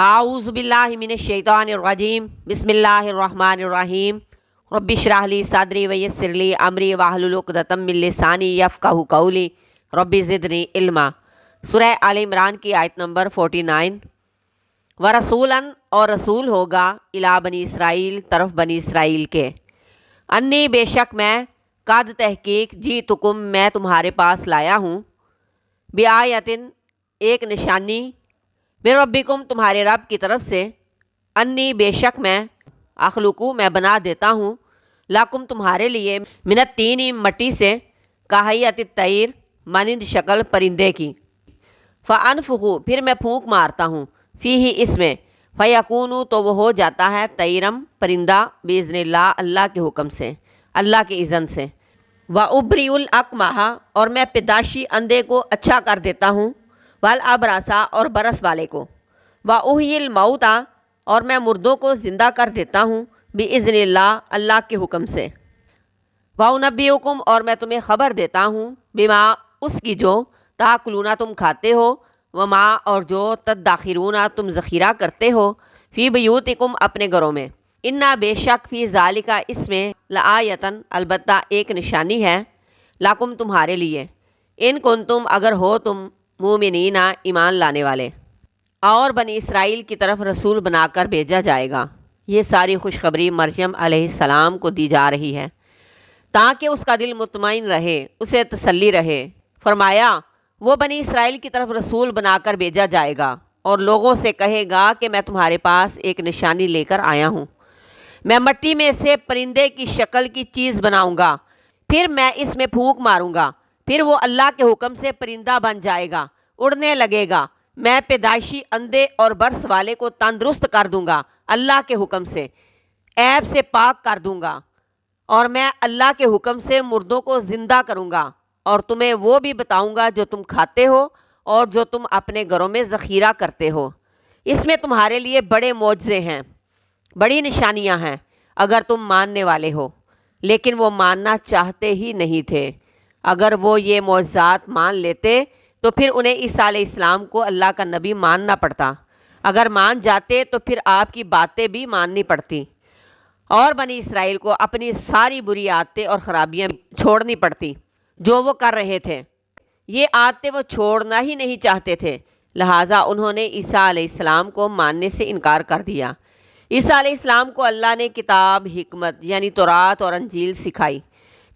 اعوذ باللہ من الشیطان الرجیم بسم اللہ الرحمن الرحیم رب اشرح لی صدری ویسر لی امری واحلل عقدۃ من لسانی یفقہوا قولی رب زدنی علما۔ سورہ آل عمران کی آیت نمبر 49۔ ورسولاً اور رسول ہوگا الی بنی اسرائیل طرف بنی اسرائیل کے، انی بے شک میں، قد تحقیق جیتکم میں تمہارے پاس لایا ہوں، بآیتن ایک نشانی، من ربکم تمہارے رب کی طرف سے، انی بے شک میں، اخلقو میں بنا دیتا ہوں، لاکم تمہارے لیے، من الطین مٹی سے، کہیئۃ الطیر مانند شکل پرندے کی، فانفخو پھر میں پھونک مارتا ہوں، فیہ اس میں، فیکونو تو وہ ہو جاتا ہے، طیرم پرندہ، باذن اللہ اللہ کے حکم سے، اللہ کے اذن سے، وابری الاکمہ اور میں پداشی اندھے کو اچھا کر دیتا ہوں، والابرصا اور برس والے کو، واحیی الموتیٰ اور میں مردوں کو زندہ کر دیتا ہوں، باذن اللہ اللہ کے حکم سے، وانبئکم اور میں تمہیں خبر دیتا ہوں، بما اس کی جو، تاکلون تم کھاتے ہو، وما اور جو، تدخرون تم ذخیرہ کرتے ہو، فی بیوتکم اپنے گھروں میں، انا بے شک فی ذالک اس میں، لآیتن البتہ ایک نشانی ہے، لاکم تمہارے لیے، ان کنتم اگر ہو تم، مومنین ایمان لانے والے۔ اور بنی اسرائیل کی طرف رسول بنا کر بھیجا جائے گا، یہ ساری خوشخبری مریم علیہ السلام کو دی جا رہی ہے تاکہ اس کا دل مطمئن رہے، اسے تسلی رہے۔ فرمایا وہ بنی اسرائیل کی طرف رسول بنا کر بھیجا جائے گا اور لوگوں سے کہے گا کہ میں تمہارے پاس ایک نشانی لے کر آیا ہوں، میں مٹی میں سے پرندے کی شکل کی چیز بناؤں گا، پھر میں اس میں پھونک ماروں گا، پھر وہ اللہ کے حکم سے پرندہ بن جائے گا، اڑنے لگے گا، میں پیدائشی اندھے اور برس والے کو تندرست کر دوں گا اللہ کے حکم سے، عیب سے پاک کر دوں گا، اور میں اللہ کے حکم سے مردوں کو زندہ کروں گا، اور تمہیں وہ بھی بتاؤں گا جو تم کھاتے ہو اور جو تم اپنے گھروں میں ذخیرہ کرتے ہو، اس میں تمہارے لیے بڑے معجزے ہیں، بڑی نشانیاں ہیں اگر تم ماننے والے ہو، لیکن وہ ماننا چاہتے ہی نہیں تھے۔ اگر وہ یہ معجزات مان لیتے تو پھر انہیں عیسیٰ علیہ السلام کو اللہ کا نبی ماننا پڑتا، اگر مان جاتے تو پھر آپ کی باتیں بھی ماننی پڑتی، اور بنی اسرائیل کو اپنی ساری بری عادتیں اور خرابیاں چھوڑنی پڑتی جو وہ کر رہے تھے۔ یہ عادتیں وہ چھوڑنا ہی نہیں چاہتے تھے، لہٰذا انہوں نے عیسیٰ علیہ السلام کو ماننے سے انکار کر دیا۔ عیسیٰ علیہ السلام کو اللہ نے کتاب، حکمت یعنی تورات اور انجیل سکھائی،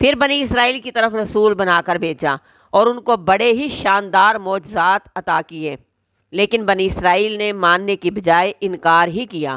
پھر بنی اسرائیل کی طرف رسول بنا کر بھیجا اور ان کو بڑے ہی شاندار معجزات عطا کیے، لیکن بنی اسرائیل نے ماننے کی بجائے انکار ہی کیا۔